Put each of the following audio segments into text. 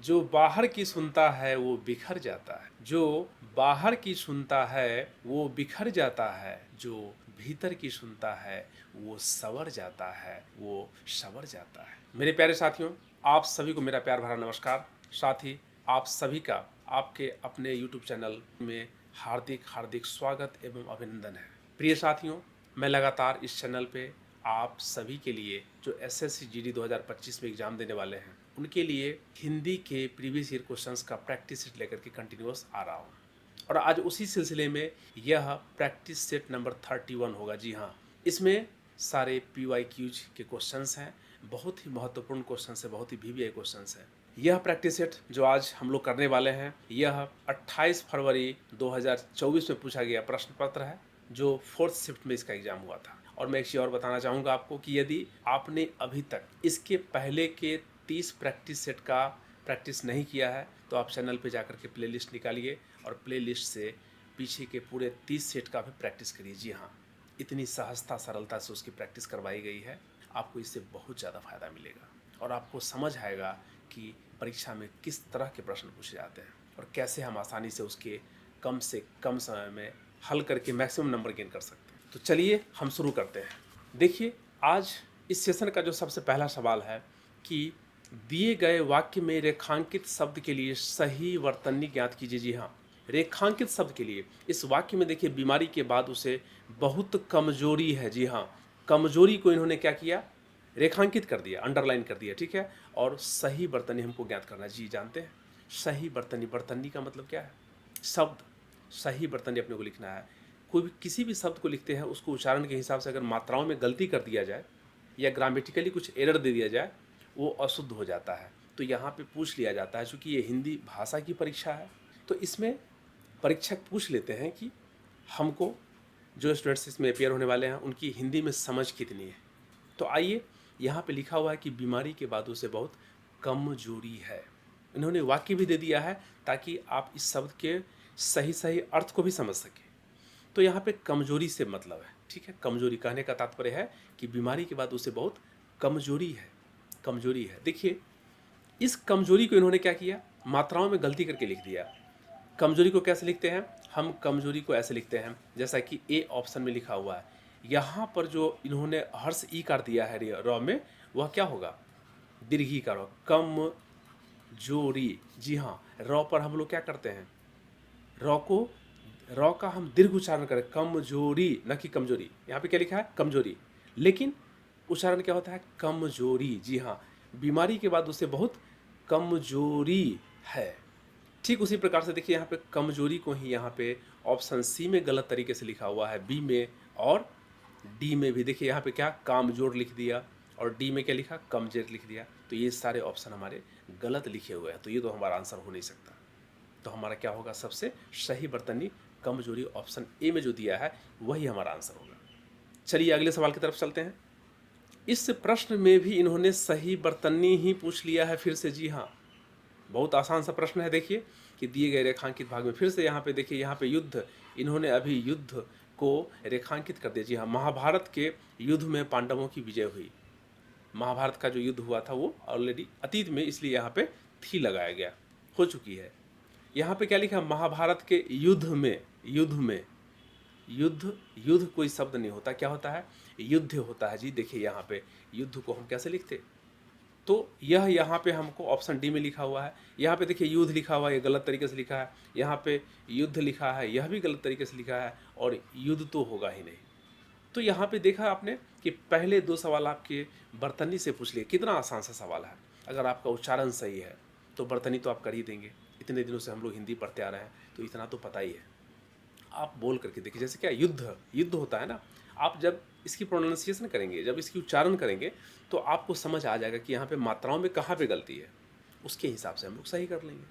जो बाहर की सुनता है वो बिखर जाता है, जो बाहर की सुनता है वो बिखर जाता है, जो भीतर की सुनता है वो संवर जाता है, वो संवर जाता है। मेरे प्यारे साथियों, आप सभी को मेरा प्यार भरा नमस्कार। साथ ही आप सभी का आपके अपने YouTube चैनल में हार्दिक हार्दिक स्वागत एवं अभिनंदन है। प्रिय साथियों, मैं लगातार इस चैनल पे आप सभी के लिए जो SSC GD 2025 में एग्जाम देने वाले हैं उनके लिए हिंदी के प्रीवियस ईयर क्वेश्चंस का प्रैक्टिस सेट लेकर के कंटिन्यूअस आ रहा हूँ और आज उसी सिलसिले में यह प्रैक्टिस सेट नंबर 31 होगा। जी हाँ, इसमें सारे PYQs के क्वेश्चंस हैं, बहुत ही महत्वपूर्ण क्वेश्चंस है, बहुत ही VVI क्वेश्चंस है। यह प्रैक्टिस सेट जो आज हम लोग करने वाले हैं यह 28 फरवरी 2024 में पूछा गया प्रश्न पत्र है जो 4th शिफ्ट में इसका एग्जाम हुआ था। और मैं एक चीज़ और बताना चाहूँगा आपको कि यदि आपने अभी तक इसके पहले के 30 प्रैक्टिस सेट का प्रैक्टिस नहीं किया है तो आप चैनल पे जाकर के प्लेलिस्ट निकालिए और प्लेलिस्ट से पीछे के पूरे 30 सेट का भी प्रैक्टिस करिए। जी हाँ, इतनी सहजता सरलता से उसकी प्रैक्टिस करवाई गई है, आपको इससे बहुत ज़्यादा फायदा मिलेगा और आपको समझ आएगा कि परीक्षा में किस तरह के प्रश्न पूछे जाते हैं और कैसे हम आसानी से उसके कम से कम समय में हल करके मैक्सिमम नंबर गेन कर सकते हैं। तो चलिए हम शुरू करते हैं। देखिए, आज इस सेशन का जो सबसे पहला सवाल है कि दिए गए वाक्य में रेखांकित शब्द के लिए सही वर्तनी ज्ञात कीजिए। जी हाँ, रेखांकित शब्द के लिए इस वाक्य में देखिए बीमारी के बाद उसे बहुत कमजोरी है। जी हाँ, कमजोरी को इन्होंने क्या किया, रेखांकित कर दिया, अंडरलाइन कर दिया। ठीक है, और सही वर्तनी हमको ज्ञात करना है। जी जानते हैं सही वर्तनी, वर्तनी का मतलब क्या है, शब्द सही वर्तनी अपने को लिखना है। कोई भी किसी भी शब्द को लिखते हैं उसको उच्चारण के हिसाब से अगर मात्राओं में गलती कर दिया जाए या ग्रामेटिकली कुछ एरर दे दिया जाए वो अशुद्ध हो जाता है। तो यहाँ पे पूछ लिया जाता है, चूँकि ये हिंदी भाषा की परीक्षा है तो इसमें परीक्षक पूछ लेते हैं कि हमको जो स्टूडेंट्स इसमें अपेयर होने वाले हैं उनकी हिंदी में समझ कितनी है। तो आइए, यहाँ पे लिखा हुआ है कि बीमारी के बाद उसे बहुत कमजोरी है। इन्होंने वाक्य भी दे दिया है ताकि आप इस शब्द के सही सही अर्थ को भी समझ सकें। तो यहाँ पे कमजोरी से मतलब है, ठीक है, कमजोरी कहने का तात्पर्य है कि बीमारी के बाद उसे बहुत कमजोरी है, कमजोरी है। देखिए, इस कमजोरी को इन्होंने क्या किया, मात्राओं में गलती करके लिख दिया। कमजोरी को कैसे लिखते हैं, हम कमजोरी को ऐसे लिखते हैं जैसा कि ए ऑप्शन में लिखा हुआ है। यहाँ पर जो इन्होंने हर्ष ई कर दिया है र में, वह क्या होगा, दीर्घी का र, कम जोरी। जी हाँ, र पर हम लोग क्या करते हैं, र को, र का हम दीर्घ उच्चारण करें, कमजोरी, न कि कमजोरी। यहाँ पे क्या लिखा है, कमजोरी, लेकिन उच्चारण क्या होता है, कमजोरी। जी हाँ, बीमारी के बाद उसे बहुत कमजोरी है। ठीक उसी प्रकार से देखिए यहाँ पे कमजोरी को ही यहाँ पे ऑप्शन सी में गलत तरीके से लिखा हुआ है, बी में और डी में भी। देखिए यहाँ पे क्या कामजोर लिख दिया और डी में क्या लिखा, कमजोर लिख दिया। तो ये सारे ऑप्शन हमारे गलत लिखे हुए हैं, तो ये तो हमारा आंसर हो नहीं सकता। तो हमारा क्या होगा, सबसे सही वर्तनी कमजोरी, ऑप्शन ए में जो दिया है वही हमारा आंसर होगा। चलिए अगले सवाल की तरफ चलते हैं। इस प्रश्न में भी इन्होंने सही वर्तनी ही पूछ लिया है फिर से। जी हाँ, बहुत आसान सा प्रश्न है। देखिए कि दिए गए रेखांकित भाग में फिर से यहाँ पे देखिए, यहाँ पे युद्ध, इन्होंने अभी युद्ध को रेखांकित कर दिया। जी हाँ, महाभारत के युद्ध में पांडवों की विजय हुई। महाभारत का जो युद्ध हुआ था वो ऑलरेडी अतीत में, इसलिए यहाँ पे थी लगाया गया, हो चुकी है। यहाँ पे क्या लिखा, महाभारत के युद्ध में, युद्ध में, युद्ध, युद्ध कोई शब्द नहीं होता, क्या होता है, युद्ध होता है। जी देखिए यहाँ पे युद्ध को हम कैसे लिखते, तो यह यहाँ पे हमको ऑप्शन डी में लिखा हुआ है। यहाँ पे देखिए युद्ध लिखा हुआ है, ये गलत तरीके से लिखा है। यहाँ पे युद्ध लिखा है, यह भी गलत तरीके से लिखा है, और युद्ध तो होगा ही नहीं। तो यहाँ पे देखा आपने कि पहले दो सवाल आपके बर्तनी से पूछ लिए, कितना आसान सा सवाल है। अगर आपका उच्चारण सही है तो बर्तनी तो आप कर ही देंगे, इतने दिनों से हम लोग हिंदी पढ़ते आ रहे हैं तो इतना तो पता ही है। आप बोल करके देखिए, जैसे क्या युद्ध, युद्ध होता है ना, आप जब इसकी प्रोनाउंसिएशन करेंगे, जब इसकी उच्चारण करेंगे तो आपको समझ आ जाएगा कि यहाँ पे मात्राओं में कहाँ पे गलती है, उसके हिसाब से हम लोग सही कर लेंगे।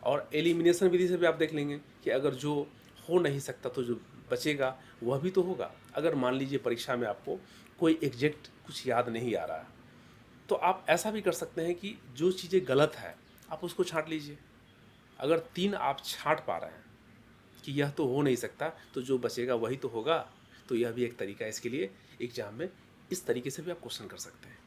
और एलिमिनेशन विधि से भी आप देख लेंगे कि अगर जो हो नहीं सकता तो जो बचेगा वह भी तो होगा। अगर मान लीजिए परीक्षा में आपको कोई एग्जैक्ट कुछ याद नहीं आ रहा है तो आप ऐसा भी कर सकते हैं कि जो चीज़ें गलत है आप उसको छांट लीजिए। अगर 3 आप छांट पा रहे हैं कि यह तो हो नहीं सकता तो जो बचेगा वही तो होगा, तो यह भी एक तरीका है। इसके लिए एग्जाम में इस तरीके से भी आप क्वेश्चन कर सकते हैं।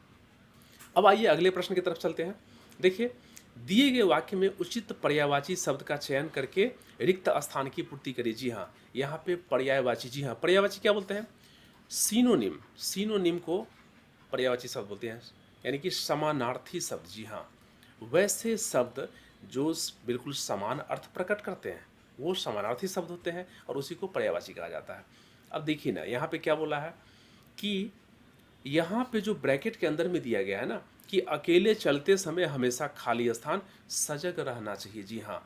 अब आइए अगले प्रश्न की तरफ चलते हैं। देखिए, दिए गए वाक्य में उचित पर्यायवाची शब्द का चयन करके रिक्त स्थान की पूर्ति करिए। जी हाँ, यहाँ पे पर्यायवाची, जी हाँ, पर्यायवाची क्या बोलते हैं? सिनोनिम। सिनोनिम को पर्यायवाची शब्द बोलते हैं, यानी कि समानार्थी शब्द। जी हाँ, वैसे शब्द जो बिल्कुल समान अर्थ प्रकट करते हैं वो समानार्थी शब्द होते हैं और उसी को पर्यायवाची कहा जाता है। अब देखिए ना, यहाँ पे क्या बोला है कि यहाँ पे जो ब्रैकेट के अंदर में दिया गया है ना कि अकेले चलते समय हमेशा खाली स्थान सजग रहना चाहिए। जी हाँ,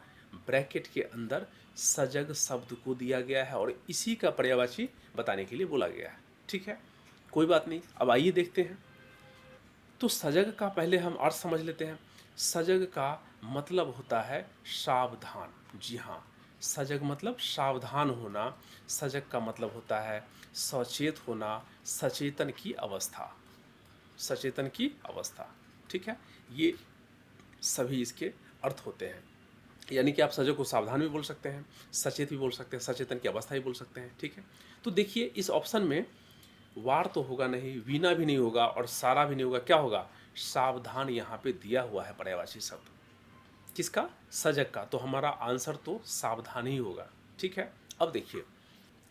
ब्रैकेट के अंदर सजग शब्द को दिया गया है और इसी का पर्यायवाची बताने के लिए बोला गया है। ठीक है, कोई बात नहीं। अब आइए देखते हैं। तो सजग का पहले हम अर्थ समझ लेते हैं। सजग का मतलब होता है सावधान। जी हाँ, सजग मतलब सावधान होना। सजग का मतलब होता है सचेत होना, सचेतन की अवस्था, सचेतन की अवस्था। ठीक है, ये सभी इसके अर्थ होते हैं। यानी कि आप सजग को सावधान भी बोल सकते हैं, सचेत भी बोल सकते हैं, सचेतन की अवस्था भी बोल सकते हैं। ठीक है, तो देखिए इस ऑप्शन में वार तो होगा नहीं, वीणा भी नहीं होगा और सारा भी नहीं होगा। क्या होगा? सावधान यहाँ पे दिया हुआ है पर्यायवाची शब्द। किसका? सजग का। तो हमारा आंसर तो सावधान ही होगा। ठीक है, अब देखिए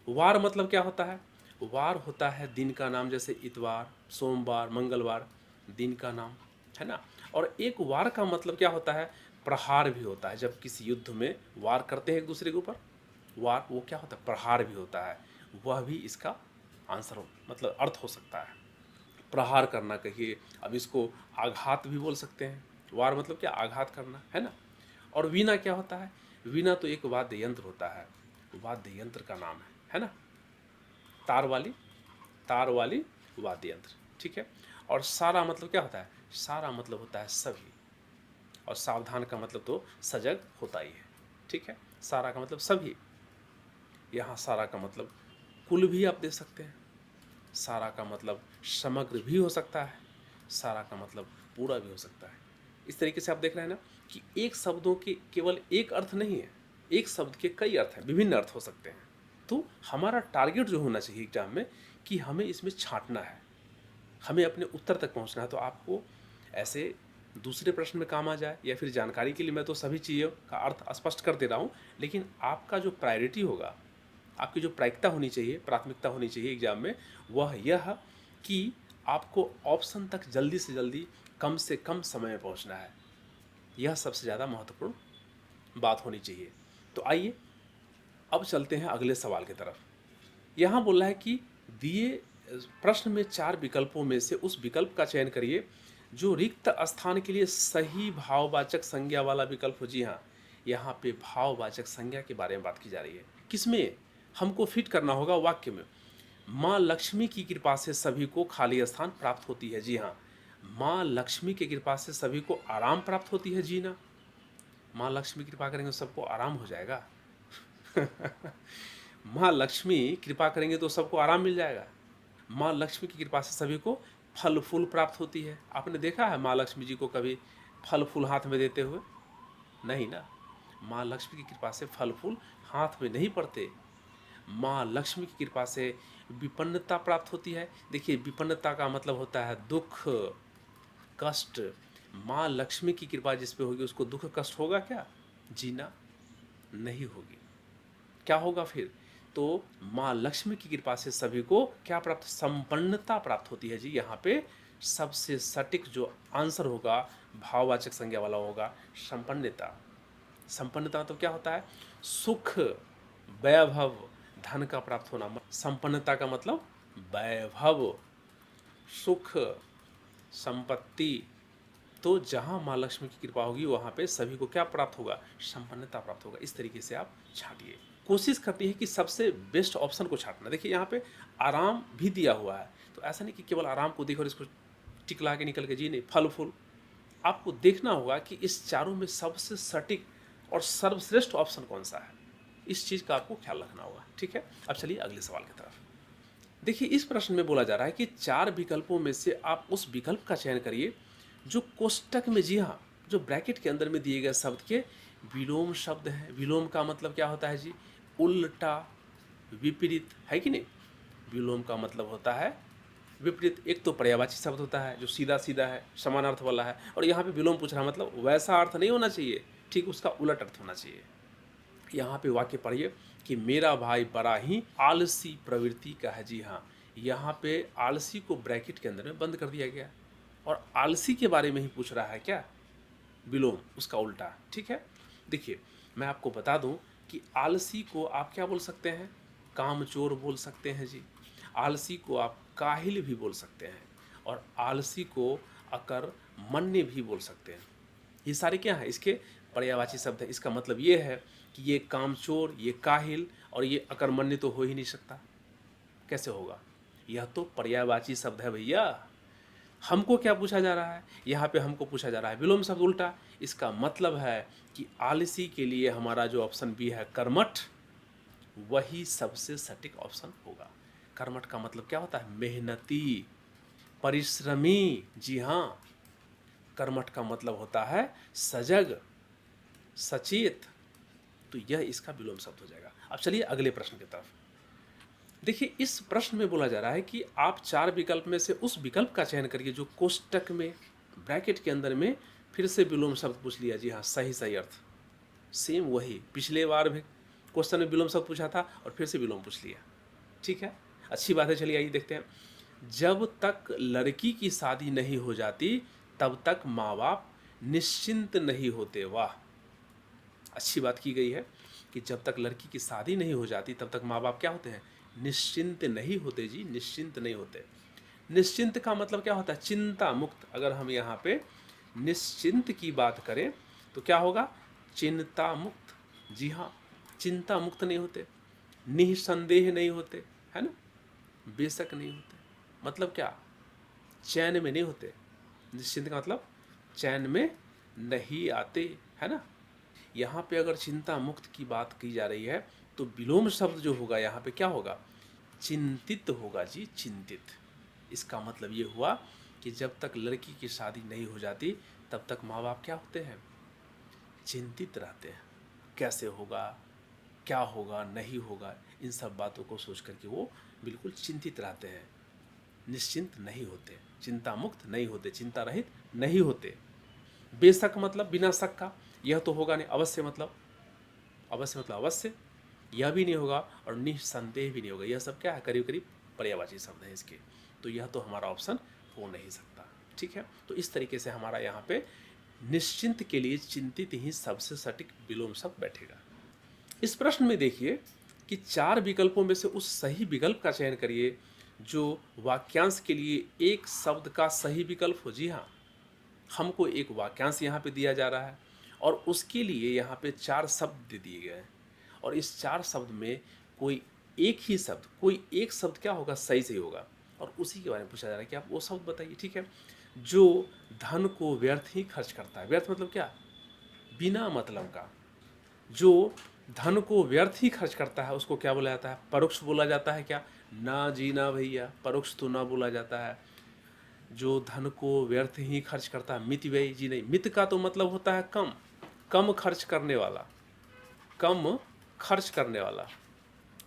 वार मतलब क्या होता है? वार होता है दिन का नाम, जैसे इतवार, सोमवार, मंगलवार, दिन का नाम है ना। और एक वार का मतलब क्या होता है? प्रहार भी होता है। जब किसी युद्ध में वार करते हैं एक दूसरे के ऊपर, वार वो क्या होता है? प्रहार भी होता है। वह भी इसका आंसर मतलब अर्थ हो सकता है। प्रहार करना कहिए, अब इसको आघात भी बोल सकते हैं। वार मतलब क्या? आघात करना, है ना। और वीणा क्या होता है? वीणा तो एक वाद्य यंत्र होता है, वाद्य यंत्र का नाम है ना। तार वाली वाद्य यंत्र। ठीक है, और सारा मतलब क्या होता है? सारा मतलब होता है सभी, और सावधान का मतलब तो सजग होता ही है। ठीक है, सारा का मतलब सभी। यहाँ सारा का मतलब कुल भी आप दे सकते हैं, सारा का मतलब समग्र भी हो सकता है, सारा का मतलब पूरा भी हो सकता है। इस तरीके से आप देख रहे हैं ना कि एक शब्दों के केवल एक अर्थ नहीं है, एक शब्द के कई अर्थ हैं, विभिन्न अर्थ हो सकते हैं। तो हमारा टारगेट जो होना चाहिए एग्जाम में कि हमें इसमें छांटना है, हमें अपने उत्तर तक पहुंचना है। तो आपको ऐसे दूसरे प्रश्न में काम आ जाए या फिर जानकारी के लिए मैं तो सभी चीज़ों का अर्थ स्पष्ट कर दे रहा हूँ, लेकिन आपका जो प्रायोरिटी होगा, आपकी जो प्रायिकता होनी चाहिए, प्राथमिकता होनी चाहिए एग्जाम में, वह यह कि आपको ऑप्शन तक जल्दी से जल्दी कम से कम समय में पहुंचना है। यह सबसे ज़्यादा महत्वपूर्ण बात होनी चाहिए। तो आइए अब चलते हैं अगले सवाल की तरफ। यहाँ बोल रहा है कि दिए प्रश्न में 4 विकल्पों में से उस विकल्प का चयन करिए जो रिक्त स्थान के लिए सही भाववाचक संज्ञा वाला विकल्प हो। जी हाँ, यहाँ पे भाववाचक संज्ञा के बारे में बात की जा रही है। किसमें? हमको फिट करना होगा वाक्य में। माँ लक्ष्मी की कृपा से सभी को खाली स्थान प्राप्त होती है। जी हाँ, माँ लक्ष्मी की कृपा से सभी को आराम प्राप्त होती है। जी ना, माँ लक्ष्मी कृपा करेंगे तो सबको आराम हो जाएगा। माँ लक्ष्मी कृपा करेंगे तो सबको आराम मिल जाएगा। माँ लक्ष्मी की कृपा से सभी को फल फूल प्राप्त होती है। आपने देखा है माँ लक्ष्मी जी को कभी फल फूल हाथ में देते हुए? नहीं ना। माँ लक्ष्मी की कृपा से फल फूल हाथ में नहीं पड़ते। माँ लक्ष्मी की कृपा से विपन्नता प्राप्त होती है। देखिए, विपन्नता का मतलब होता है दुख, कष्ट। माँ लक्ष्मी की कृपा जिस पे होगी उसको दुख कष्ट होगा क्या? जीना नहीं होगी। क्या होगा फिर? तो माँ लक्ष्मी की कृपा से सभी को क्या प्राप्त? संपन्नता प्राप्त होती है। जी, यहाँ पे सबसे सटीक जो आंसर होगा भाववाचक संज्ञा वाला होगा संपन्नता। संपन्नता मतलब क्या होता है? सुख, वैभव, धन का प्राप्त होना। संपन्नता का मतलब वैभव, सुख, संपत्ति। तो जहाँ माँ लक्ष्मी की कृपा होगी वहाँ पे सभी को क्या प्राप्त होगा? संपन्नता प्राप्त होगा। इस तरीके से आप छांटिए। कोशिश करती है कि सबसे बेस्ट ऑप्शन को छांटना। देखिए यहाँ पे आराम भी दिया हुआ है, तो ऐसा नहीं कि केवल आराम को देखो और इसको टिकला के निकल के जी नहीं, फल फूल। आपको देखना होगा कि इस चारों में सबसे सटीक और सर्वश्रेष्ठ ऑप्शन कौन सा है। इस चीज़ का आपको ख्याल रखना होगा। ठीक है, अब चलिए अगले सवाल की तरफ। देखिए इस प्रश्न में बोला जा रहा है कि 4 विकल्पों में से आप उस विकल्प का चयन करिए जो कोष्टक में, जी हाँ, जो ब्रैकेट के अंदर में दिए गए शब्द के विलोम शब्द हैं। विलोम का मतलब क्या होता है जी? उल्टा, विपरीत, है कि नहीं। विलोम का मतलब होता है विपरीत एक तो पर्यायवाची शब्द होता है जो सीधा सीधा है, समान अर्थ वाला है, और यहाँ पे विलोम पूछ रहा है, मतलब वैसा अर्थ नहीं होना चाहिए, ठीक उसका उलट अर्थ होना चाहिए। यहाँ पे वाक्य पढ़िए कि मेरा भाई बड़ा ही आलसी प्रवृत्ति का है। जी हाँ, यहाँ पे आलसी को ब्रैकेट के अंदर में बंद कर दिया गया, और आलसी के बारे में ही पूछ रहा है क्या, विलोम, उसका उल्टा। ठीक है, देखिए मैं आपको बता दूं कि आलसी को आप क्या बोल सकते हैं, कामचोर बोल सकते हैं जी। आलसी को आप काहिल भी बोल सकते हैं, और आलसी को अकर्मण्य भी बोल सकते हैं। ये सारे क्या है, इसके पर्यायवाची शब्द है। इसका मतलब ये है कि ये कामचोर, ये काहिल और ये अकर्मण्य तो हो ही नहीं सकता। कैसे होगा, यह तो पर्यायवाची शब्द है भैया। हमको क्या पूछा जा रहा है, यहाँ पे हमको पूछा जा रहा है विलोम शब्द उल्टा। इसका मतलब है कि आलसी के लिए हमारा जो ऑप्शन बी है कर्मठ, वही सबसे सटीक ऑप्शन होगा। कर्मठ का मतलब क्या होता है, मेहनती, परिश्रमी। जी हाँ, कर्मठ का मतलब होता है सजग, सचेत। तो यह इसका विलोम शब्द हो जाएगा। अब चलिए अगले प्रश्न की तरफ। देखिए इस प्रश्न में बोला जा रहा है कि आप 4 विकल्प में से उस विकल्प का चयन करिए जो कोष्टक में ब्रैकेट के अंदर में फिर से विलोम शब्द पूछ लिया। जी हाँ, सही सही अर्थ सेम वही, पिछले बार भी क्वेश्चन में विलोम शब्द पूछा था और फिर से विलोम पूछ लिया। ठीक है, अच्छी बात है। चलिए आइए देखते हैं। जब तक लड़की की शादी नहीं हो जाती तब तक माँ बाप निश्चिंत नहीं होते। वाह, अच्छी बात की गई है कि जब तक लड़की की शादी नहीं हो जाती तब तक माँ बाप क्या होते हैं, निश्चिंत नहीं होते जी, निश्चिंत नहीं होते। निश्चिंत का मतलब क्या होता है, चिंता मुक्त। अगर हम यहाँ पे निश्चिंत की बात करें तो क्या होगा, चिंता मुक्त। जी हाँ, चिंता मुक्त नहीं होते, निसंदेह नहीं होते, है ना, बेशक नहीं होते। मतलब क्या, चैन में नहीं होते। निश्चिंत का मतलब चैन में नहीं आते, है ना। यहाँ पे अगर चिंता मुक्त की बात की जा रही है तो विलोम शब्द जो होगा यहाँ पे क्या होगा, चिंतित होगा जी, चिंतित। इसका मतलब ये हुआ कि जब तक लड़की की शादी नहीं हो जाती तब तक माँ बाप क्या होते हैं, चिंतित रहते हैं। कैसे होगा, क्या होगा, नहीं होगा, इन सब बातों को सोच करके वो बिल्कुल चिंतित रहते हैं, निश्चिंत नहीं होते, चिंता मुक्त नहीं होते, चिंता रहित नहीं होते। बेशक मतलब बिना शक का, यह तो होगा नहीं। अवश्य मतलब, अवश्य मतलब अवश्य, यह भी नहीं होगा, और निसंदेह भी नहीं होगा। यह सब क्या है, करीब करीब पर्यायवाची शब्द है इसके। तो यह तो हमारा ऑप्शन हो नहीं सकता। ठीक है, तो इस तरीके से हमारा यहाँ पे निश्चिंत के लिए चिंतित ही सबसे सटीक विलोम शब्द बैठेगा। इस प्रश्न में देखिए कि 4 विकल्पों में से उस सही विकल्प का चयन करिए जो वाक्यांश के लिए एक शब्द का सही विकल्प हो। जी हाँ, हमको एक वाक्यांश यहाँ पे दिया जा रहा है और उसके लिए यहाँ पे 4 शब्द दे दिए गए हैं, और इस 4 शब्द में कोई एक ही शब्द, कोई एक शब्द क्या होगा, सही सही होगा, और उसी के बारे में पूछा जा रहा है कि आप वो शब्द बताइए। ठीक है, जो धन को व्यर्थ ही खर्च करता है। व्यर्थ मतलब क्या, बिना मतलब का। जो धन को व्यर्थ ही खर्च करता है उसको क्या बोला जाता है, परोक्ष बोला जाता है क्या, ना जी ना भैया, परोक्ष तो ना बोला जाता है। जो धन को व्यर्थ ही खर्च करता है, मित व्ययी जी नहीं। मित का तो मतलब होता है कम, कम खर्च करने वाला, कम खर्च करने वाला।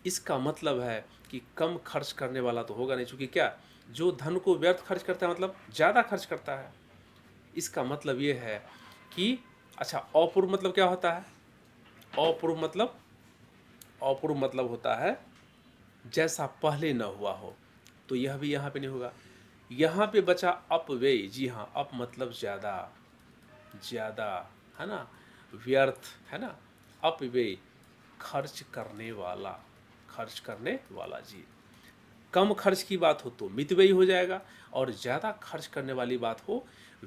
इसका मतलब है कि कम खर्च करने वाला तो होगा नहीं, चूंकि क्या, जो धन को व्यर्थ खर्च करता है मतलब ज़्यादा खर्च करता है। इसका मतलब ये है कि अच्छा, अपूर्व मतलब क्या होता है, अपूर्व मतलब, अपूर्व मतलब होता है जैसा पहले न हुआ हो। तो यह भी यहाँ पे नहीं होगा। यहाँ पे बचा अपव्यय। जी हाँ, अप मतलब ज़्यादा, ज़्यादा, है ना, व्यर्थ, है ना, अपव्यय, खर्च करने वाला, खर्च करने वाला जी। कम खर्च की बात हो तो मितव्ययी हो जाएगा, और ज़्यादा खर्च करने वाली बात हो,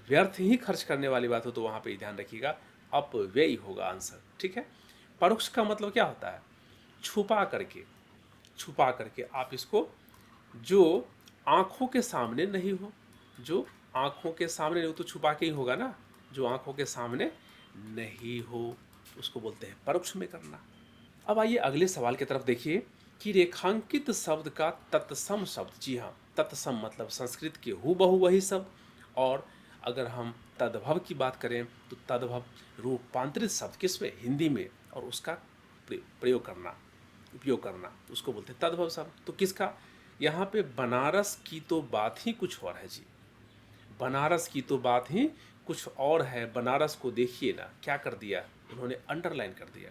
व्यर्थ ही खर्च करने वाली बात हो, तो वहाँ पे ध्यान रखिएगा अपव्ययी होगा आंसर। ठीक है, परोक्ष का मतलब क्या होता है, छुपा करके, छुपा करके। आप इसको, जो आँखों के सामने नहीं हो, जो आँखों के सामने नहीं हो तो छुपा के ही होगा ना। जो आँखों के सामने नहीं हो उसको बोलते हैं परोक्ष में करना। अब आइए अगले सवाल की तरफ देखिए कि रेखांकित शब्द का तत्सम शब्द। जी हाँ, तत्सम मतलब संस्कृत के हूबहू वही शब्द, और अगर हम तद्भव की बात करें तो तद्भव रूपांतरित शब्द किसमें, हिंदी में, और उसका प्रयोग करना, उपयोग करना, उसको बोलते हैं तद्भव शब्द। तो किसका, यहाँ पे बनारस की तो बात ही कुछ और है जी, बनारस की तो बात ही कुछ और है। बनारस को देखिए ना, क्या कर दिया इन्होंने, अंडरलाइन कर दिया,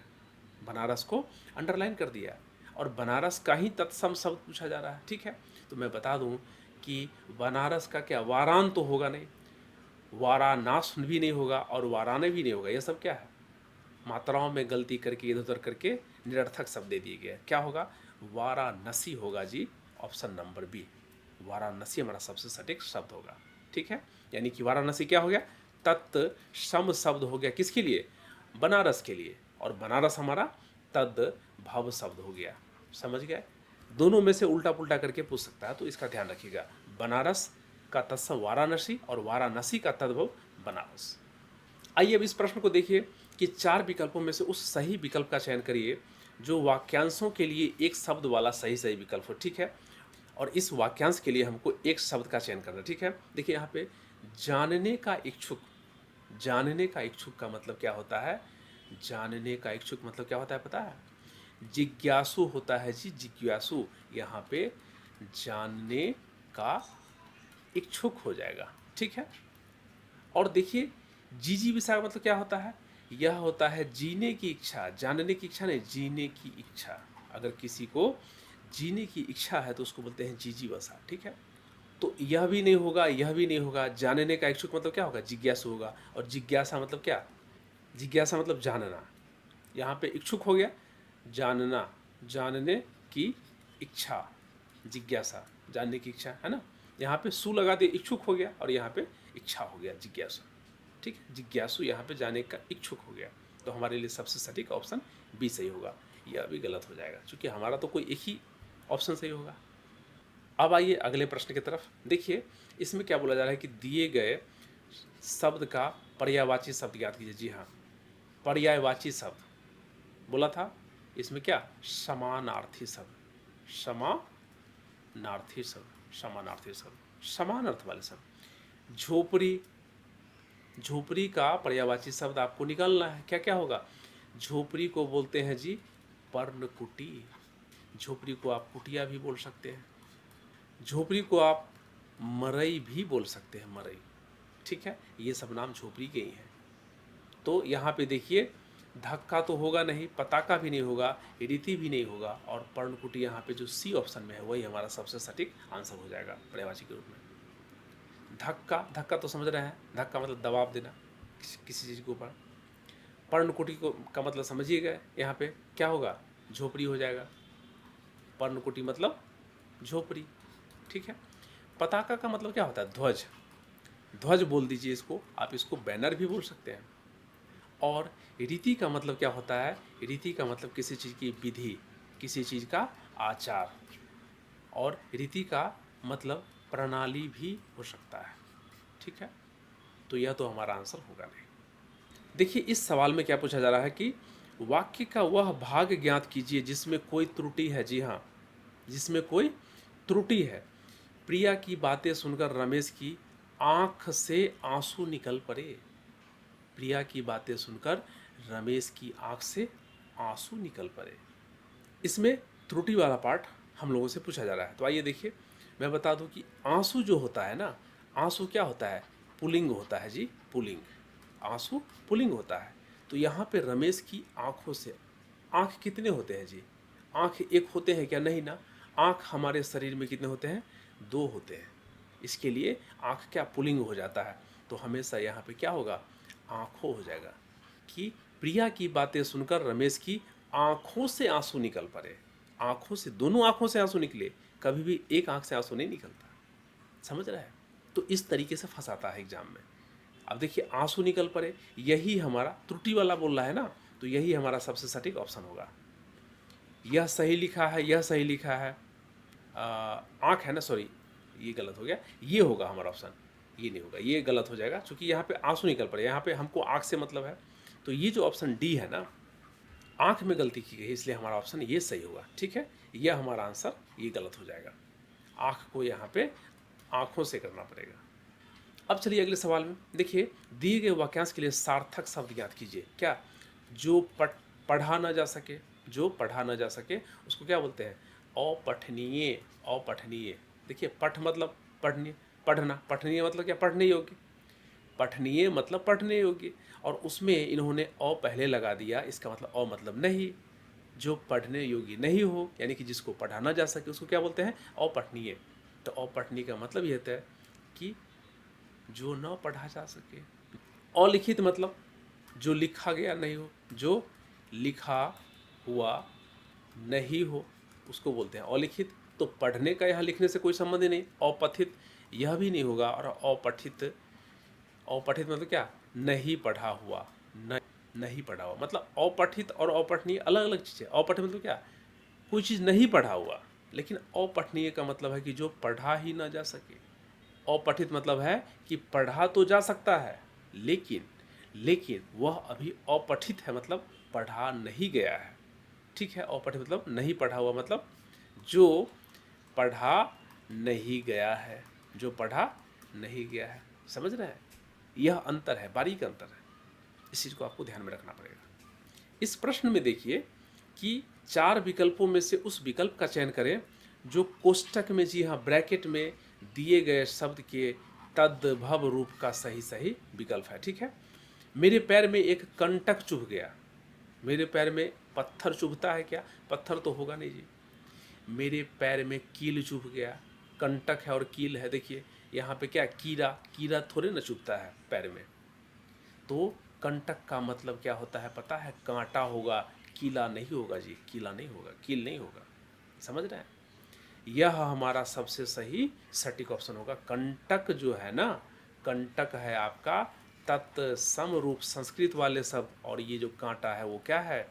बनारस को अंडरलाइन कर दिया, और बनारस का ही तत्सम शब्द पूछा जा रहा है। ठीक है, तो मैं बता दूं कि बनारस का क्या वारान तो होगा नहीं, वारानास भी नहीं होगा, और वाराने भी नहीं होगा। ये सब क्या है, मात्राओं में गलती करके इधर उधर करके निरर्थक शब्द दे दिए गए। क्या होगा, वाराणसी होगा जी, ऑप्शन नंबर बी, वाराणसी हमारा सबसे सटीक शब्द होगा। ठीक है, यानी कि वाराणसी क्या हो गया, तत्सम शब्द हो गया, किसके लिए, बनारस के लिए, और बनारस हमारा तद भव शब्द हो गया। समझ गए, दोनों में से उल्टा पुल्टा करके पूछ सकता है, तो इसका ध्यान रखिएगा। बनारस का तत्सम वाराणसी और वाराणसी का तद्भव बनारस। आइए अब इस प्रश्न को देखिए कि 4 विकल्पों में से उस सही विकल्प का चयन करिए जो वाक्यांशों के लिए एक शब्द वाला सही विकल्प हो। ठीक है, और इस वाक्यांश के लिए हमको एक शब्द का चयन करना है। ठीक है, देखिए यहाँ पे जानने का इच्छुक, जानने का इच्छुक का मतलब क्या होता है, जानने का इच्छुक मतलब क्या होता है पता है, जिज्ञासु होता है जी, जिज्ञासु। यहाँ पे जानने का इच्छुक हो जाएगा। ठीक है, और देखिए जिजीविषा का मतलब क्या होता है, यह होता है जीने की इच्छा, जानने की इच्छा नहीं, जीने की इच्छा। अगर किसी को जीने की इच्छा है तो उसको बोलते हैं जिजीविषा। ठीक है, तो यह भी नहीं होगा, यह भी नहीं होगा। जानने का इच्छुक मतलब क्या होगा, जिज्ञासु होगा, और जिज्ञासा मतलब क्या, जिज्ञासा मतलब जानना। यहाँ पे इच्छुक हो गया, जानना, जानने की इच्छा, जिज्ञासा, जानने की इच्छा है ना। यहाँ पे सु लगा दिए, इच्छुक हो गया, और यहाँ पे इच्छा हो गया, जिज्ञासा। ठीक है, जिज्ञासु यहाँ पे जाने का इच्छुक हो गया, तो हमारे लिए सबसे सटीक ऑप्शन बी सही होगा। यह भी गलत हो जाएगा क्योंकि हमारा तो कोई एक ही ऑप्शन सही होगा। अब आइए अगले प्रश्न की तरफ। देखिए इसमें क्या बोला जा रहा है कि दिए गए शब्द का पर्यायवाची शब्द ज्ञात कीजिए। जी हाँ, पर्यायवाची शब्द बोला था, इसमें क्या, समानार्थी शब्द, समानार्थी शब्द, समानार्थी शब्द, समान अर्थ वाले शब्द। झोपड़ी, झोपड़ी का पर्यायवाची शब्द आपको निकालना है, क्या क्या होगा। झोपड़ी को बोलते हैं जी पर्णकुटी, झोपड़ी को आप कुटिया भी बोल सकते हैं, झोपड़ी को आप मरई भी बोल सकते हैं, मरई। ठीक है, ये सब नाम झोपड़ी के ही हैं। तो यहाँ पे देखिए धक्का तो होगा नहीं, पताका भी नहीं होगा, रीति भी नहीं होगा, और पर्णकुटी यहाँ पे जो सी ऑप्शन में है वही हमारा सबसे सटीक आंसर हो जाएगा पर्यायवाची के रूप में। धक्का, धक्का तो समझ रहे हैं, धक्का मतलब दबाव देना किसी चीज़ के ऊपर। पर्णकुटी को का मतलब समझिएगा, यहाँ पे क्या होगा, झोपड़ी हो जाएगा, पर्णकुटी मतलब झोपड़ी। ठीक है, पताका का मतलब क्या होता है, ध्वज, ध्वज बोल दीजिए इसको, आप इसको बैनर भी बोल सकते हैं। और रीति का मतलब क्या होता है, रीति का मतलब किसी चीज़ की विधि, किसी चीज़ का आचार, और रीति का मतलब प्रणाली भी हो सकता है। ठीक है, तो यह तो हमारा आंसर होगा नहीं। देखिए इस सवाल में क्या पूछा जा रहा है कि वाक्य का वह भाग ज्ञात कीजिए जिसमें कोई त्रुटि है। जी हाँ, जिसमें कोई त्रुटि है। प्रिया की बातें सुनकर रमेश की आंख से आंसू निकल पड़े, प्रिया की बातें सुनकर रमेश की आंख से आंसू निकल पड़े। इसमें त्रुटि वाला पार्ट हम लोगों से पूछा जा रहा है। तो आइए देखिए, मैं बता दूं कि आंसू जो होता है ना, आंसू क्या होता है, पुल्लिंग होता है जी, पुल्लिंग, आंसू पुल्लिंग होता है। तो यहाँ पे रमेश की आंखों से, आंख कितने होते हैं जी, आंख एक होते हैं क्या, नहीं ना, आंख हमारे शरीर में कितने होते हैं, 2 होते हैं। इसके लिए आंख क्या पुल्लिंग हो जाता है, तो हमेशा यहाँ पे क्या होगा, आंखों हो जाएगा। कि प्रिया की बातें सुनकर रमेश की आंखों से आंसू निकल पड़े, आंखों से, दोनों आंखों से आंसू निकले, कभी भी एक आंख से आंसू नहीं निकलता। समझ रहा है, तो इस तरीके से फंसाता है एग्जाम में। अब देखिए आंसू निकल पड़े, यही हमारा त्रुटि वाला बोल रहा है ना, तो यही हमारा सबसे सटीक ऑप्शन होगा। यह सही लिखा है, यह सही लिखा है, आंख है ना, सॉरी ये गलत हो गया, ये होगा हमारा ऑप्शन, ये नहीं होगा, ये गलत हो जाएगा क्योंकि यहाँ पे आंसू निकल पड़े, यहाँ पे हमको आंख से मतलब है। तो ये जो ऑप्शन डी है ना, आंख में गलती की गई, इसलिए हमारा ऑप्शन ये सही होगा। ठीक है, यह हमारा आंसर, ये गलत हो जाएगा, आंख को यहाँ पे आंखों से करना पड़ेगा। अब चलिए अगले सवाल में देखिए, दिए गए वाक्यांश के लिए सार्थक शब्द ज्ञात कीजिए। क्या, जो पढ़ा न जा सके, जो पढ़ा न जा सके उसको क्या बोलते हैं, अपठनीय, अपठनीय। देखिए पठ मतलब पढ़ने, पढ़ना, पठनीय मतलब क्या, पढ़ने योग्य। पठनीय मतलब पढ़ने योग्य, और उसमें इन्होंने अ पहले लगा दिया, इसका मतलब अ मतलब नहीं। जो पढ़ने योग्य नहीं हो, यानी कि जिसको पढ़ा ना जा सके, उसको क्या बोलते हैं, अपठनीय। तो अपठनीय का मतलब ये होता है कि जो न पढ़ा जा सके। अलिखित मतलब जो लिखा गया नहीं हो, जो लिखा हुआ नहीं हो, उसको बोलते हैं अलिखित। तो पढ़ने का यहाँ लिखने से कोई संबंध ही नहीं। अपठित यह भी नहीं होगा, और अपठित, अपठित मतलब क्या, नहीं पढ़ा हुआ, नहीं पढ़ा हुआ। मतलब अपठित और अपठनीय अलग अलग चीज़ें। अपठित मतलब क्या, कोई चीज़ नहीं पढ़ा हुआ, लेकिन अपठनीय का मतलब है कि जो पढ़ा ही ना जा सके। अपठित मतलब है कि पढ़ा तो जा सकता है, लेकिन लेकिन वह अभी अपठित है, मतलब पढ़ा नहीं गया है। ठीक है, अपठित मतलब नहीं पढ़ा हुआ, मतलब जो पढ़ा नहीं गया है, जो पढ़ा नहीं गया है। समझ रहे हैं, यह अंतर है, बारीक अंतर है। इस चीज़ को आपको ध्यान में रखना पड़ेगा। इस प्रश्न में देखिए कि 4 विकल्पों में से उस विकल्प का चयन करें जो कोष्टक में, जी हाँ ब्रैकेट में दिए गए शब्द के तद्भव रूप का सही सही विकल्प है। ठीक है, मेरे पैर में एक कंटक चुभ गया। मेरे पैर में पत्थर चुभता है क्या, पत्थर तो होगा नहीं जी। मेरे पैर में कील चुभ गया, कंटक है और कील है। देखिए यहाँ पे क्या, कीड़ा, कीड़ा थोड़े ना चुभता है पैर में। तो कंटक का मतलब क्या होता है पता है, कांटा होगा, कीला नहीं होगा जी, कीला नहीं होगा, कील नहीं होगा। समझ रहे हैं, यह हमारा सबसे सही सटीक ऑप्शन होगा। कंटक जो है ना, कंटक है आपका तत्सम रूप संस्कृत वाले शब्द, और ये जो कांटा है वो क्या है,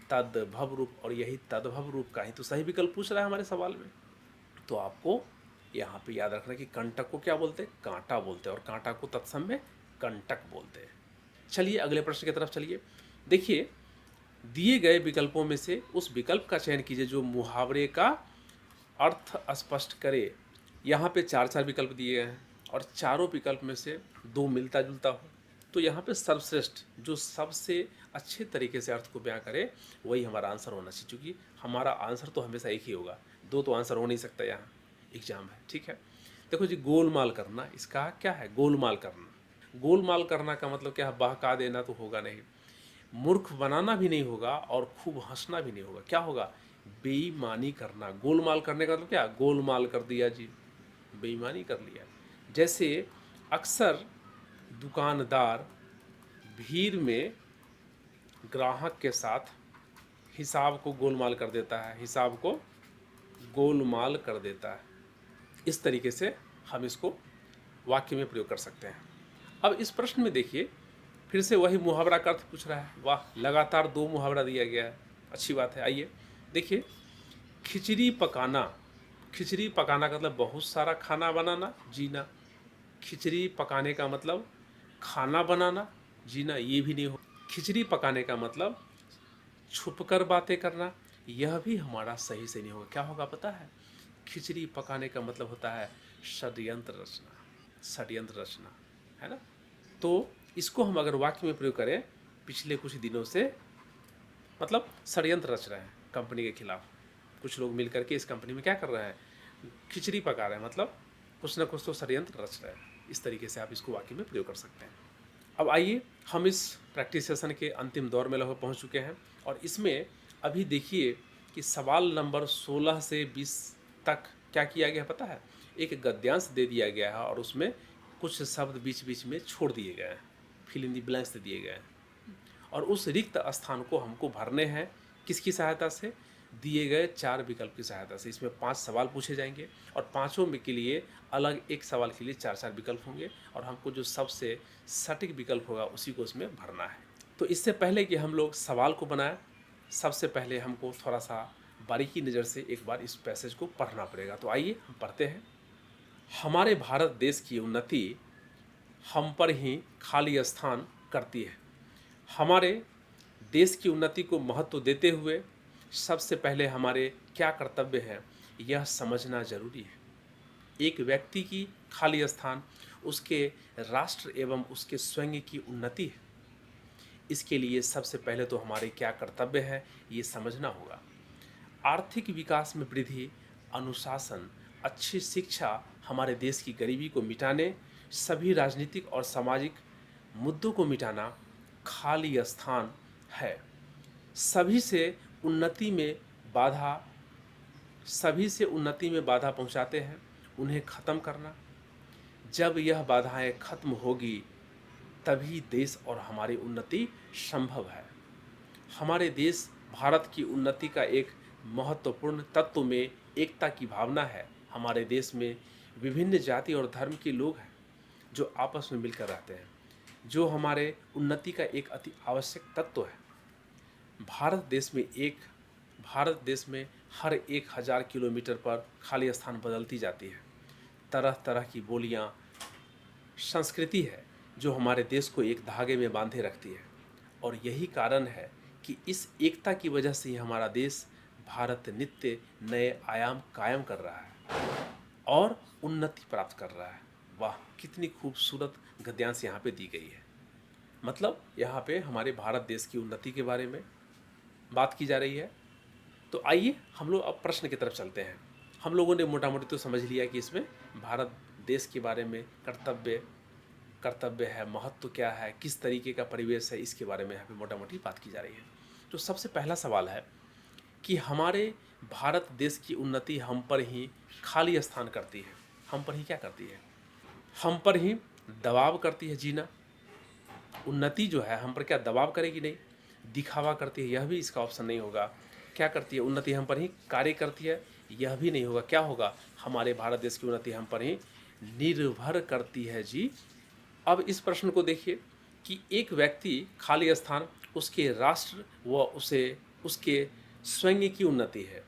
तद्भव रूप, और यही तद्भव रूप का ही तो सही विकल्प पूछ रहा है हमारे सवाल में। तो आपको यहाँ पे याद रखना कि कंटक को क्या बोलते हैं, कांटा बोलते हैं, और कांटा को तत्सम में कंटक बोलते हैं। चलिए अगले प्रश्न की तरफ चलिए। देखिए दिए गए विकल्पों में से उस विकल्प का चयन कीजिए जो मुहावरे का अर्थ स्पष्ट करे। यहाँ पे 4 विकल्प दिए गए हैं, और चारों विकल्प में से 2 मिलता जुलता हो, तो यहाँ पे सर्वश्रेष्ठ जो सबसे अच्छे तरीके से अर्थ को बयां करे वही हमारा आंसर होना चाहिए। क्योंकि हमारा आंसर तो हमेशा एक ही होगा, 2 तो आंसर हो नहीं सकता, यहाँ एग्जाम है। ठीक है, देखो जी, गोलमाल करना, इसका क्या है, गोलमाल करना। गोलमाल करना का मतलब क्या है, बहका देना तो होगा नहीं, मूर्ख बनाना भी नहीं होगा, और खूब हंसना भी नहीं होगा। क्या होगा, बेईमानी करना। गोलमाल करने का मतलब क्या, गोलमाल कर दिया जी, बेईमानी कर लिया। जैसे अक्सर दुकानदार भीड़ में ग्राहक के साथ हिसाब को गोलमाल कर देता है, हिसाब को गोलमाल कर देता है। इस तरीके से हम इसको वाक्य में प्रयोग कर सकते हैं। अब इस प्रश्न में देखिए फिर से वही मुहावरा का अर्थ पूछ रहा है। वाह, लगातार 2 मुहावरा दिया गया है, अच्छी बात है। आइए देखिए, खिचड़ी पकाना। खिचड़ी पकाना का मतलब बहुत सारा खाना बनाना, जीना। खिचड़ी पकाने का मतलब खाना बनाना, जीना ये भी नहीं हो। खिचड़ी पकाने का मतलब छुपकर बातें करना, यह भी हमारा सही से नहीं होगा। क्या होगा पता है, खिचड़ी पकाने का मतलब होता है षड्यंत्र रचना, षड्यंत्र रचना, है ना। तो इसको हम अगर वाक्य में प्रयोग करें, पिछले कुछ दिनों से मतलब षड्यंत्र रच रहे हैं कंपनी के खिलाफ। कुछ लोग मिलकर के इस कंपनी में क्या कर रहे हैं, खिचड़ी पका रहे हैं, मतलब कुछ ना कुछ तो षड्यंत्र रच रहे हैं। इस तरीके से आप इसको वाक्य में प्रयोग कर सकते हैं। अब आइए, हम इस प्रैक्टिस सेशन के अंतिम दौर में लगभग पहुंच चुके हैं, और इसमें अभी देखिए कि सवाल नंबर 16 से 20 तक क्या किया गया पता है, एक गद्यांश दे दिया गया है, और उसमें कुछ शब्द बीच बीच में छोड़ दिए गए हैं, फिल इन दी ब्लैंक्स दे दिए गए हैं, और उस रिक्त स्थान को हमको भरने हैं किसकी सहायता से, दिए गए 4 विकल्प की सहायता से। इसमें 5 सवाल पूछे जाएंगे, और पाँचों में के लिए अलग एक सवाल के लिए 4 विकल्प होंगे, और हमको जो सबसे सटीक विकल्प होगा उसी को उसमें भरना है। तो इससे पहले कि हम लोग सवाल को बनाएं, सबसे पहले हमको थोड़ा सा बारीकी नज़र से एक बार इस पैसेज को पढ़ना पड़ेगा। तो आइए हम पढ़ते हैं। हमारे भारत देश की उन्नति हम पर ही खाली स्थान करती है। हमारे देश की उन्नति को महत्व देते हुए सबसे पहले हमारे क्या कर्तव्य हैं, यह समझना जरूरी है। एक व्यक्ति की खाली स्थान उसके राष्ट्र एवं उसके स्वयं की उन्नति है। इसके लिए सबसे पहले तो हमारे क्या कर्तव्य है ये समझना होगा। आर्थिक विकास में वृद्धि, अनुशासन, अच्छी शिक्षा हमारे देश की गरीबी को मिटाने, सभी राजनीतिक और सामाजिक मुद्दों को मिटाना खाली स्थान है। सभी से उन्नति में बाधा सभी से उन्नति में बाधा पहुंचाते हैं, उन्हें ख़त्म करना। जब यह बाधाएं खत्म होगी तभी देश और हमारी उन्नति संभव है। हमारे देश भारत की उन्नति का एक महत्वपूर्ण तत्व में एकता की भावना है। हमारे देश में विभिन्न जाति और धर्म के लोग हैं जो आपस में मिलकर रहते हैं, जो हमारे उन्नति का एक अति आवश्यक तत्व है। भारत देश में हर 1000 किलोमीटर पर खाली स्थान बदलती जाती है। तरह तरह की बोलियां, संस्कृति है जो हमारे देश को एक धागे में बांधे रखती है, और यही कारण है कि इस एकता की वजह से ही हमारा देश भारत नित्य नए आयाम कायम कर रहा है और उन्नति प्राप्त कर रहा है। वाह, कितनी खूबसूरत गद्यांश यहाँ पे दी गई है। मतलब यहाँ पे हमारे भारत देश की उन्नति के बारे में बात की जा रही है। तो आइए हम लोग अब प्रश्न की तरफ चलते हैं। हम लोगों ने मोटा मोटी तो समझ लिया कि इसमें भारत देश के बारे में कर्तव्य है, महत्व क्या है, किस तरीके का परिवेश है, इसके बारे में यहाँ पे मोटा मोटी बात की जा रही है। तो सबसे पहला सवाल है कि हमारे भारत देश की उन्नति हम पर ही खाली स्थान करती है। हम पर ही क्या करती है? हम पर ही दबाव करती है जीना। उन्नति जो है हम पर क्या दबाव करेगी? नहीं, दिखावा करती है, यह भी इसका ऑप्शन नहीं होगा। क्या करती है? उन्नति हम पर ही कार्य करती है, यह भी नहीं होगा। क्या होगा? हमारे भारत देश की उन्नति हम पर ही निर्भर करती है जी। अब इस प्रश्न को देखिए कि एक व्यक्ति खाली स्थान उसके राष्ट्र व उसके स्वयं की उन्नति है।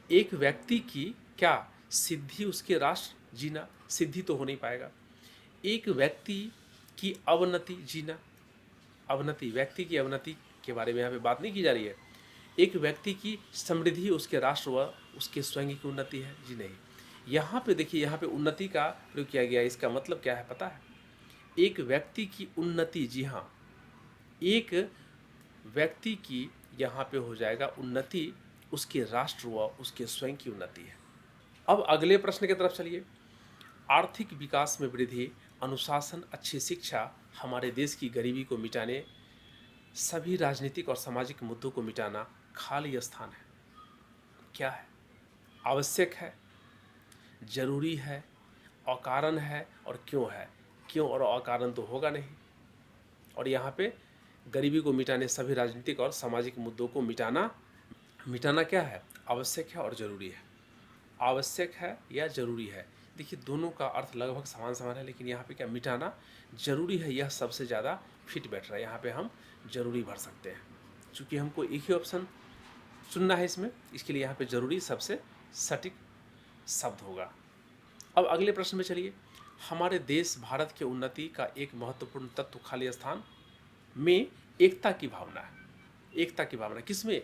एक व्यक्ति की क्या सिद्धि उसके राष्ट्र जीना? सिद्धि तो हो नहीं पाएगा। एक व्यक्ति की अवनति जीना, अवनति, व्यक्ति की अवनति के बारे में यहाँ पे बात नहीं की जा रही है। एक व्यक्ति की समृद्धि उसके राष्ट्र व उसके स्वयं की उन्नति है जी, नहीं। यहाँ पे देखिए, यहाँ पे उन्नति का प्रयोग किया गया। इसका मतलब क्या है पता है? एक व्यक्ति की उन्नति, जी हाँ, एक व्यक्ति की यहाँ पे हो जाएगा उन्नति उसके राष्ट्र व उसके स्वयं की उन्नति है। अब अगले प्रश्न की तरफ चलिए। आर्थिक विकास में वृद्धि, अनुशासन, अच्छी शिक्षा हमारे देश की गरीबी को मिटाने, सभी राजनीतिक और सामाजिक मुद्दों को मिटाना खाली स्थान है। क्या है? आवश्यक है, जरूरी है, अकारण है और क्यों है? क्यों और अकारण तो होगा नहीं। और यहाँ पे गरीबी को मिटाने, सभी राजनीतिक और सामाजिक मुद्दों को मिटाना क्या है? आवश्यक है और जरूरी है। आवश्यक है या जरूरी है, देखिए दोनों का अर्थ लगभग समान समान है, लेकिन यहाँ पे क्या मिटाना जरूरी है, यह सबसे ज़्यादा फिट बैठ रहा है। यहाँ पे हम जरूरी भर सकते हैं, चूँकि हमको एक ही ऑप्शन चुनना है इसमें, इसके लिए यहाँ पे जरूरी सबसे सटीक शब्द होगा। अब अगले प्रश्न में चलिए। हमारे देश भारत के उन्नति का एक महत्वपूर्ण तत्व खाली स्थान में एकता की भावना है। एकता की भावना किसमें?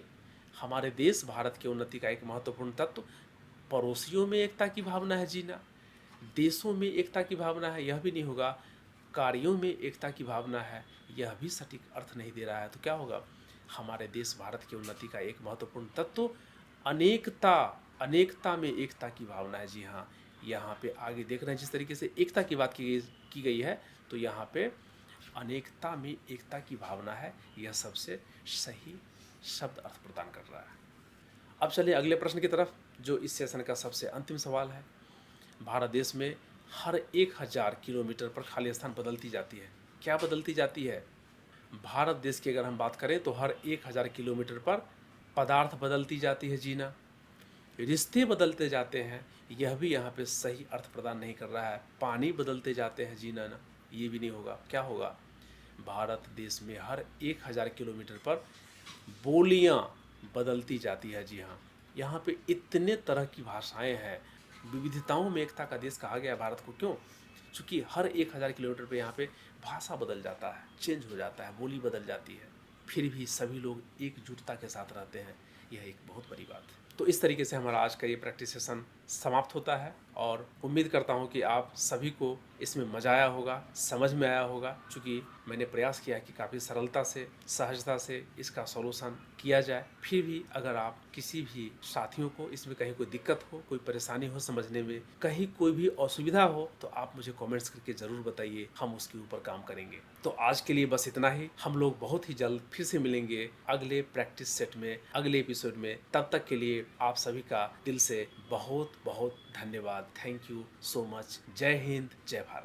हमारे देश भारत के उन्नति का एक महत्वपूर्ण तत्व पड़ोसियों में एकता की भावना है जीना। देशों में एकता की भावना है, यह भी नहीं होगा। कार्यों में एकता की भावना है, यह भी सटीक अर्थ नहीं दे रहा है। तो क्या होगा? हमारे देश भारत की उन्नति का एक महत्वपूर्ण तत्व अनेकता में एकता की भावना है। जी हाँ, यहाँ पे आगे देख रहे हैं जिस तरीके से एकता की बात की गई है, तो यहाँ पे अनेकता में एकता की भावना है, यह सबसे सही शब्द अर्थ प्रदान कर रहा है। अब चलिए अगले प्रश्न की तरफ, जो इस सेशन का सबसे अंतिम सवाल है। भारत देश में हर 1000 किलोमीटर पर खाली स्थान बदलती जाती है। क्या बदलती जाती है? भारत देश की अगर हम बात करें तो हर 1000 किलोमीटर पर पदार्थ बदलती जाती है जीना। रिश्ते बदलते जाते हैं, यह भी यहाँ पे सही अर्थ प्रदान नहीं कर रहा है। पानी बदलते जाते हैं जीना ना, ये भी नहीं होगा। क्या होगा? भारत देश में हर 1000 किलोमीटर पर बोलियां बदलती जाती है। जी हाँ, यहाँ पे इतने तरह की भाषाएं हैं। विविधताओं में एकता का देश कहा गया है भारत को। क्यों? क्योंकि हर 1000 किलोमीटर पे यहाँ पे भाषा बदल जाता है, चेंज हो जाता है, बोली बदल जाती है, फिर भी सभी लोग एकजुटता के साथ रहते हैं। यह एक बहुत बड़ी बात है। तो इस तरीके से हमारा आज का ये प्रैक्टिस सेशन समाप्त होता है और उम्मीद करता हूँ कि आप सभी को इसमें मज़ा आया होगा, समझ में आया होगा, क्योंकि मैंने प्रयास किया कि काफ़ी सरलता से, सहजता से इसका सॉल्यूशन किया जाए। फिर भी अगर आप किसी भी साथियों को इसमें कहीं कोई दिक्कत हो, कोई परेशानी हो समझने में, कहीं कोई भी असुविधा हो, तो आप मुझे कमेंट्स करके ज़रूर बताइए, हम उसके ऊपर काम करेंगे। तो आज के लिए बस इतना ही। हम लोग बहुत ही जल्द फिर से मिलेंगे अगले प्रैक्टिस सेट में, अगले एपिसोड में। तब तक के लिए आप सभी का दिल से बहुत बहुत धन्यवाद। Thank you so much. जय हिंद, जय भारत।